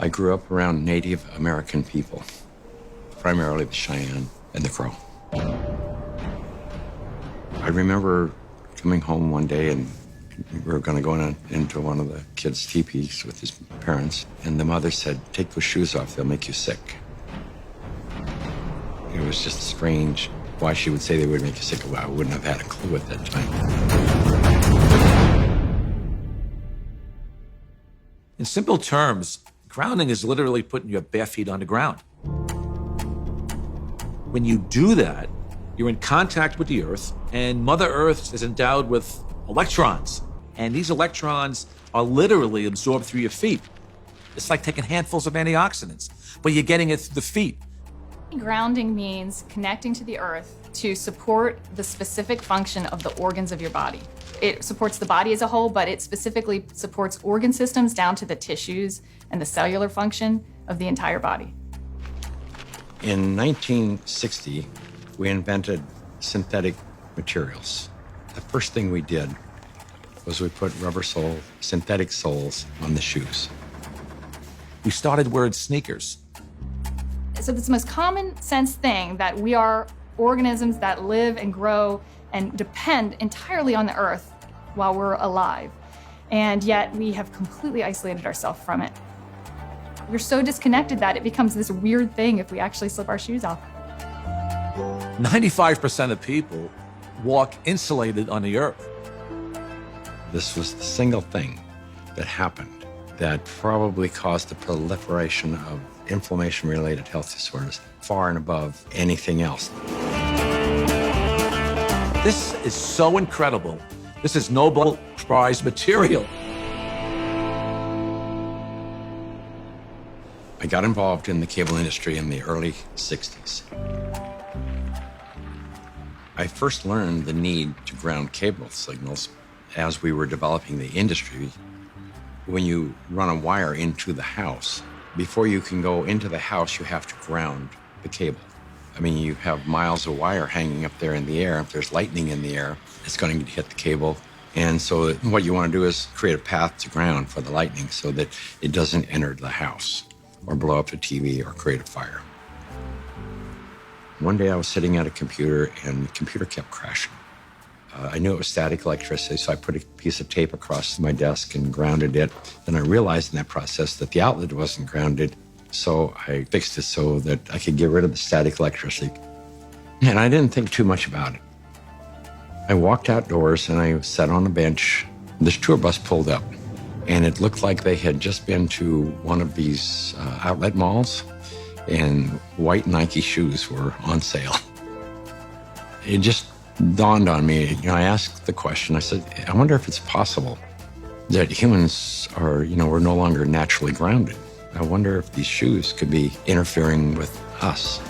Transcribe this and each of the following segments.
I grew up around Native American people, primarily the Cheyenne and the Crow. I remember coming home one day and we were going to go into one of the kids' teepees with his parents, and the mother said, "Take those shoes off, they'll make you sick." It was just strange why she would say they would make you sick. Well, I wouldn't have had a clue at that time. In simple terms, grounding is literally putting your bare feet on the ground. When you do that, you're in contact with the earth, and Mother Earth is endowed with electrons. And these electrons are literally absorbed through your feet. It's like taking handfuls of antioxidants, but you're getting it through the feet. Grounding means connecting to the earth to support the specific function of the organs of your body. It supports the body as a whole, but it specifically supports organ systems down to the tissues and the cellular function of the entire body. In 1960, we invented synthetic materials. The first thing we did was we put rubber sole, synthetic soles on the shoes. We started wearing sneakers. So it's the most common sense thing that we are organisms that live and grow and depend entirely on the earth while we're alive. And yet we have completely isolated ourselves from it. We're so disconnected that it becomes this weird thing if we actually slip our shoes off. 95% of people walk insulated on the earth. This was the single thing that happened that probably caused the proliferation of inflammation-related health disorders far and above anything else. This is so incredible. This is Nobel Prize material. I got involved in the cable industry in the early 60s. I first learned the need to ground cable signals as we were developing the industry. When you run a wire into the house, before you can go into the house, you have to ground the cable. I mean, you have miles of wire hanging up there in the air. If there's lightning in the air, it's going to hit the cable. And so what you want to do is create a path to ground for the lightning so that it doesn't enter the house or blow up the TV or create a fire. One day I was sitting at a computer and the computer kept crashing. I knew it was static electricity, so I put a piece of tape across my desk and grounded it. Then I realized in that process that the outlet wasn't grounded, so I fixed it so that I could get rid of the static electricity. And I didn't think too much about it. I walked outdoors and I sat on a bench. This tour bus pulled up, and it looked like they had just been to one of these outlet malls, and white Nike shoes were on sale. It just dawned on me. I asked the question, I said, I wonder if it's possible that humans are, we're no longer naturally grounded. I wonder if these shoes could be interfering with us.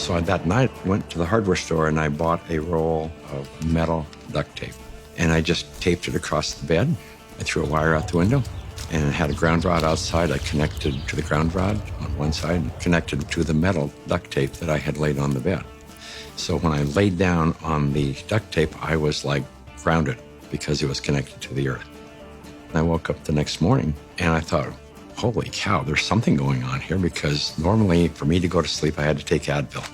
So that night, I went to the hardware store and I bought a roll of metal duct tape. And I just taped it across the bed. I threw a wire out the window and it had a ground rod outside. I connected to the ground rod on one side, connected to the metal duct tape that I had laid on the bed. So when I laid down on the duct tape, I was like grounded because it was connected to the earth. And I woke up the next morning and I thought, holy cow, there's something going on here, because normally for me to go to sleep, I had to take Advil.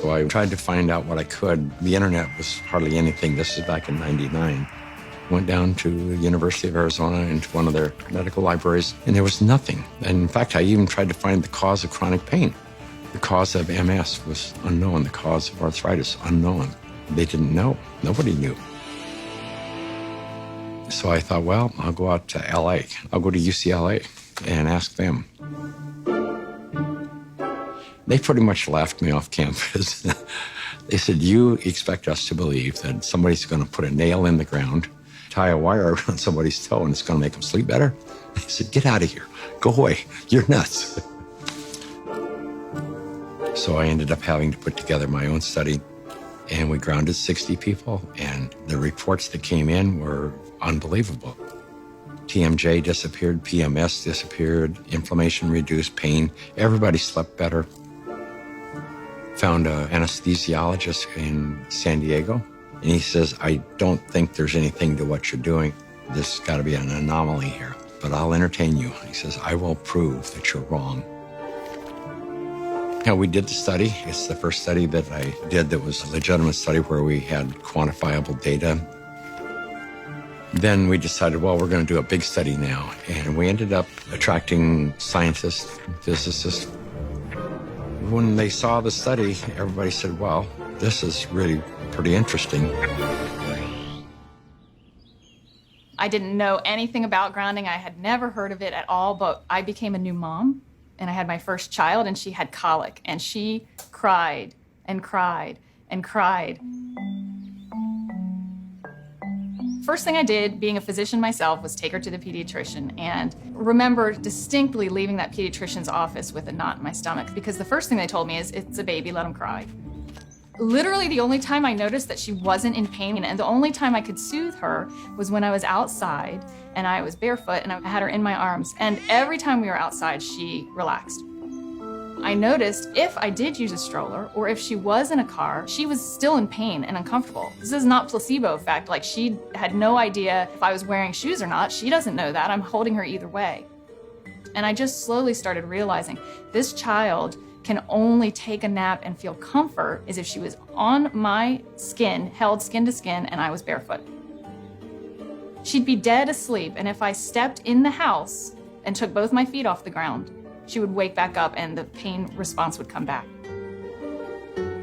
So I tried to find out what I could. The internet was hardly anything. This is back in '99. Went down to the University of Arizona into one of their medical libraries, and there was nothing. And in fact, I even tried to find the cause of chronic pain. The cause of MS was unknown. The cause of arthritis, unknown. They didn't know. Nobody knew. So I thought, well, I'll go out to LA. I'll go to UCLA and ask them. They pretty much laughed me off campus. They said, you expect us to believe that somebody's going to put a nail in the ground, tie a wire around somebody's toe, and it's going to make them sleep better? They said, get out of here. Go away. You're nuts. So I ended up having to put together my own study, and we grounded 60 people, and the reports that came in were unbelievable. TMJ disappeared, PMS disappeared, inflammation reduced, pain. Everybody slept better. Found an anesthesiologist in San Diego, and he says, I don't think there's anything to what you're doing. there's got to be an anomaly here, but I'll entertain you. He says, I will prove that you're wrong. Now, we did the study. It's the first study that I did that was a legitimate study where we had quantifiable data. Then we decided, well, we're going to do a big study now. And we ended up attracting scientists, physicists. When they saw the study, everybody said, well, this is really pretty interesting. I didn't know anything about grounding. I had never heard of it at all, but I became a new mom, and I had my first child, and she had colic, and she cried and cried and cried. First thing I did, being a physician myself, was take her to the pediatrician, and remember distinctly leaving that pediatrician's office with a knot in my stomach, because the first thing they told me is, it's a baby, let him cry. Literally the only time I noticed that she wasn't in pain, and the only time I could soothe her, was when I was outside and I was barefoot and I had her in my arms. And every time we were outside, she relaxed. I noticed if I did use a stroller or if she was in a car, she was still in pain and uncomfortable. This is not placebo effect. Like, she had no idea if I was wearing shoes or not. She doesn't know that. I'm holding her either way. And I just slowly started realizing this child can only take a nap and feel comfort is if she was on my skin, held skin to skin, and I was barefoot. She'd be dead asleep, and if I stepped in the house and took both my feet off the ground, she would wake back up and the pain response would come back.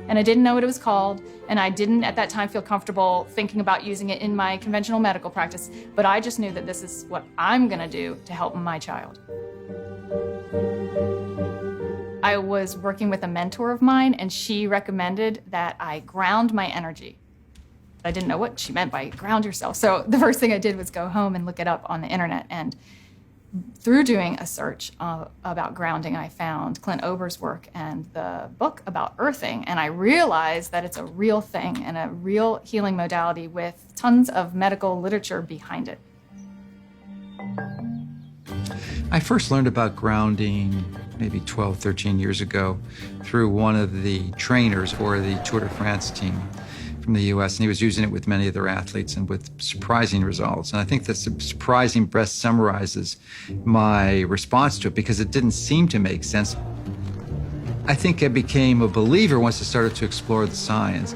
And I didn't know what it was called, and I didn't at that time feel comfortable thinking about using it in my conventional medical practice, but I just knew that this is what I'm gonna do to help my child. I was working with a mentor of mine, and she recommended that I ground my energy. I didn't know what she meant by ground yourself. So the first thing I did was go home and look it up on the internet. And through doing a search about grounding, I found Clint Ober's work and the book about earthing. And I realized that it's a real thing and a real healing modality with tons of medical literature behind it. I first learned about grounding maybe 12, 13 years ago through one of the trainers for the Tour de France team from the US, and he was using it with many of their athletes and with surprising results. And I think that surprising best summarizes my response to it, because it didn't seem to make sense. I think I became a believer once I started to explore the science.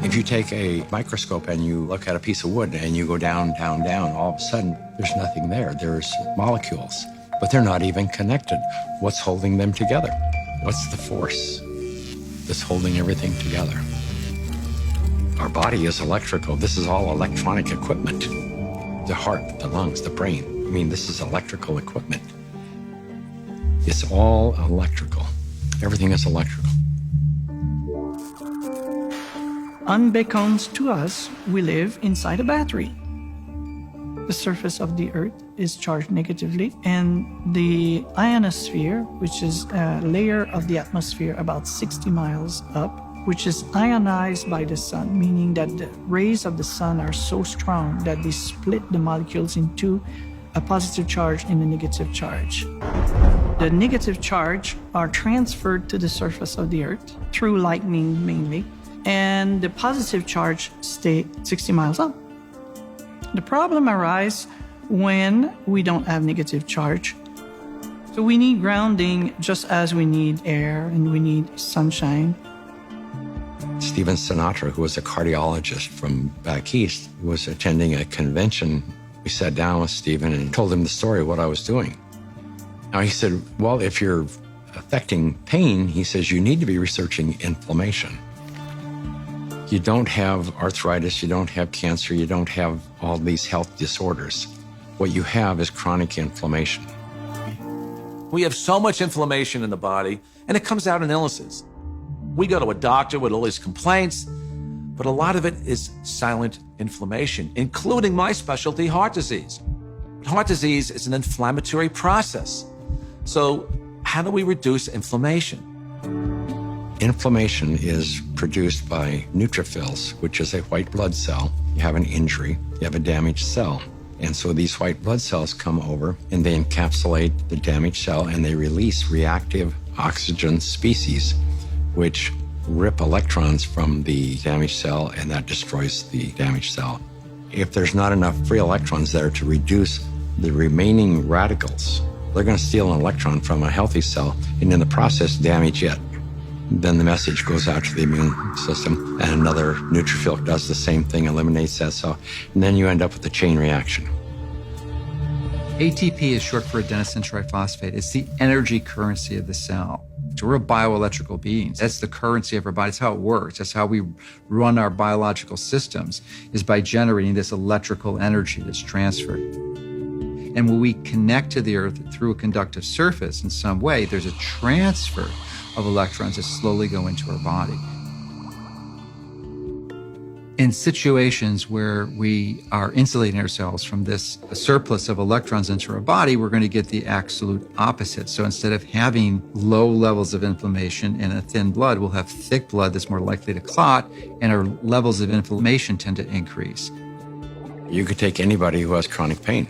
If you take a microscope and you look at a piece of wood and you go down, down, down, all of a sudden there's nothing there. There's molecules, but they're not even connected. What's holding them together? What's the force that's holding everything together? Our body is electrical. This is all electronic equipment. The heart, the lungs, the brain. I mean, this is electrical equipment. It's all electrical. Everything is electrical. Unbeknownst to us, we live inside a battery. The surface of the Earth is charged negatively, and the ionosphere, which is a layer of the atmosphere about 60 miles up, which is ionized by the sun, meaning that the rays of the sun are so strong that they split the molecules into a positive charge and a negative charge. The negative charge are transferred to the surface of the Earth through lightning mainly, and the positive charge stay 60 miles up. The problem arises when we don't have negative charge. So we need grounding just as we need air and we need sunshine. Stephen Sinatra, who was a cardiologist from back east, was attending a convention. We sat down with Stephen and told him the story of what I was doing. Now he said, well, if you're affecting pain, he says, you need to be researching inflammation. You don't have arthritis, you don't have cancer, you don't have all these health disorders. What you have is chronic inflammation. We have so much inflammation in the body, and it comes out in illnesses. We go to a doctor with all these complaints, but a lot of it is silent inflammation, including my specialty, heart disease. Heart disease is an inflammatory process. So how do we reduce inflammation? Inflammation is produced by neutrophils, which is a white blood cell. You have an injury, you have a damaged cell. And so these white blood cells come over and they encapsulate the damaged cell and they release reactive oxygen species, which rip electrons from the damaged cell, and that destroys the damaged cell. If there's not enough free electrons there to reduce the remaining radicals, they're going to steal an electron from a healthy cell and in the process damage it. Then the message goes out to the immune system and another neutrophil does the same thing, eliminates that cell, and then you end up with a chain reaction. ATP is short for adenosine triphosphate. It's the energy currency of the cell. So we're bioelectrical beings. That's the currency of our body. That's how it works. That's how we run our biological systems, is by generating this electrical energy that's transferred. And when we connect to the earth through a conductive surface in some way, there's a transfer of electrons that slowly go into our body. In situations where we are insulating ourselves from this surplus of electrons into our body, we're going to get the absolute opposite. So instead of having low levels of inflammation and a thin blood, we'll have thick blood that's more likely to clot, and our levels of inflammation tend to increase. You could take anybody who has chronic pain.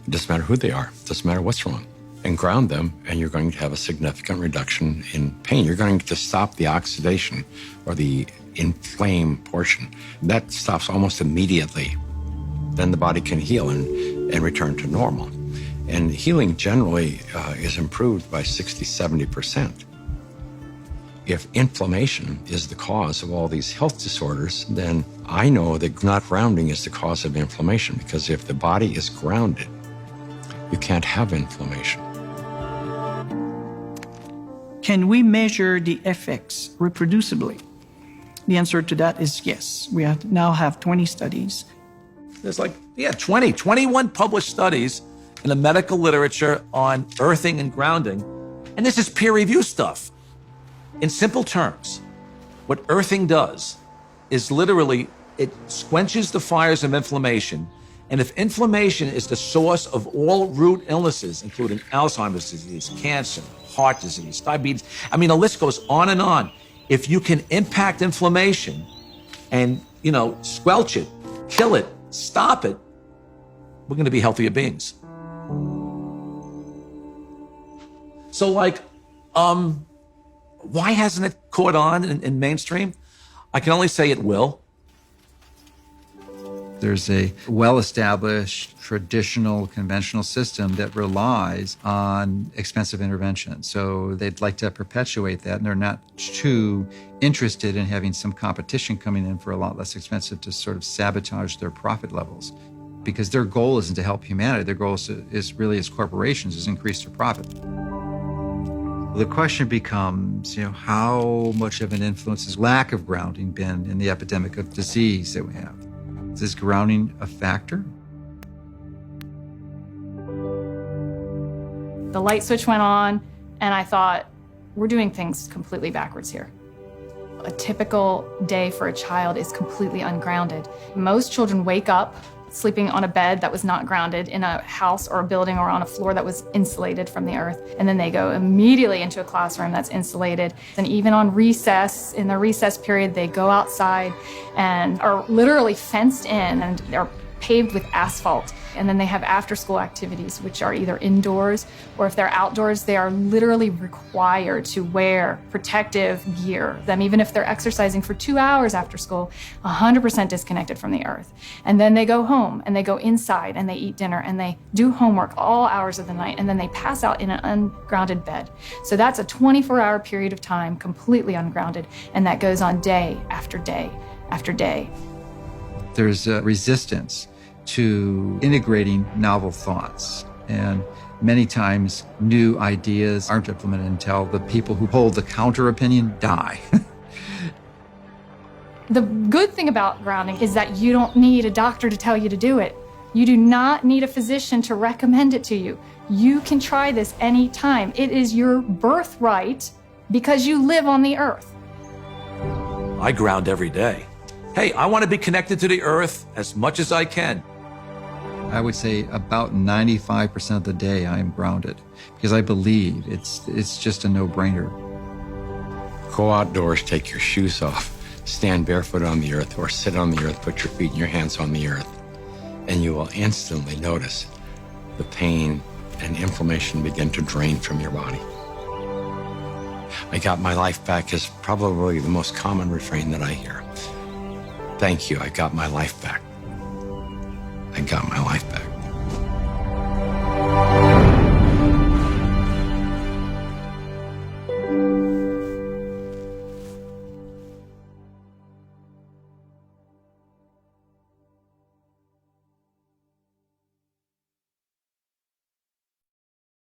It doesn't matter who they are. It doesn't matter what's wrong. And ground them, and you're going to have a significant reduction in pain. You're going to stop the oxidation or the inflamed portion. That stops almost immediately. Then the body can heal and return to normal. And healing generally is improved by 60, 70%. If inflammation is the cause of all these health disorders, then I know that not grounding is the cause of inflammation, because if the body is grounded, you can't have inflammation. Can we measure the effects reproducibly? The answer to that is yes. We now have 20 studies. There's 21 published studies in the medical literature on earthing and grounding. And this is peer review stuff. In simple terms, what earthing does is literally, it quenches the fires of inflammation. And if inflammation is the source of all root illnesses, including Alzheimer's disease, cancer, heart disease, diabetes, I mean, the list goes on and on. If you can impact inflammation and, squelch it, kill it, stop it, we're going to be healthier beings. So, why hasn't it caught on in mainstream? I can only say it will. There's a well-established, traditional, conventional system that relies on expensive intervention. So they'd like to perpetuate that, and they're not too interested in having some competition coming in for a lot less expensive to sort of sabotage their profit levels. Because their goal isn't to help humanity. Their goal is really, as corporations, is increase their profit. The question becomes, how much of an influence has lack of grounding been in the epidemic of disease that we have? Is grounding a factor? The light switch went on, and I thought, we're doing things completely backwards here. A typical day for a child is completely ungrounded. Most children wake up sleeping on a bed that was not grounded in a house or a building or on a floor that was insulated from the earth. And then they go immediately into a classroom that's insulated. And even on recess, in the recess period, they go outside and are literally fenced in and are paved with asphalt. And then they have after-school activities, which are either indoors or if they're outdoors, they are literally required to wear protective gear. Even if they're exercising for 2 hours after school, 100% disconnected from the earth. And then they go home and they go inside and they eat dinner and they do homework all hours of the night, and then they pass out in an ungrounded bed. So that's a 24-hour period of time completely ungrounded, and that goes on day after day after day. There's a resistance to integrating novel thoughts. And many times new ideas aren't implemented until the people who hold the counter opinion die. The good thing about grounding is that you don't need a doctor to tell you to do it. You do not need a physician to recommend it to you. You can try this anytime. It is your birthright because you live on the earth. I ground every day. Hey, I want to be connected to the earth as much as I can. I would say about 95% of the day I am grounded because I believe it's just a no-brainer. Go outdoors, take your shoes off, stand barefoot on the earth, or sit on the earth, put your feet and your hands on the earth, and you will instantly notice the pain and inflammation begin to drain from your body. I got my life back is probably the most common refrain that I hear. Thank you, I got my life back. I got my life back.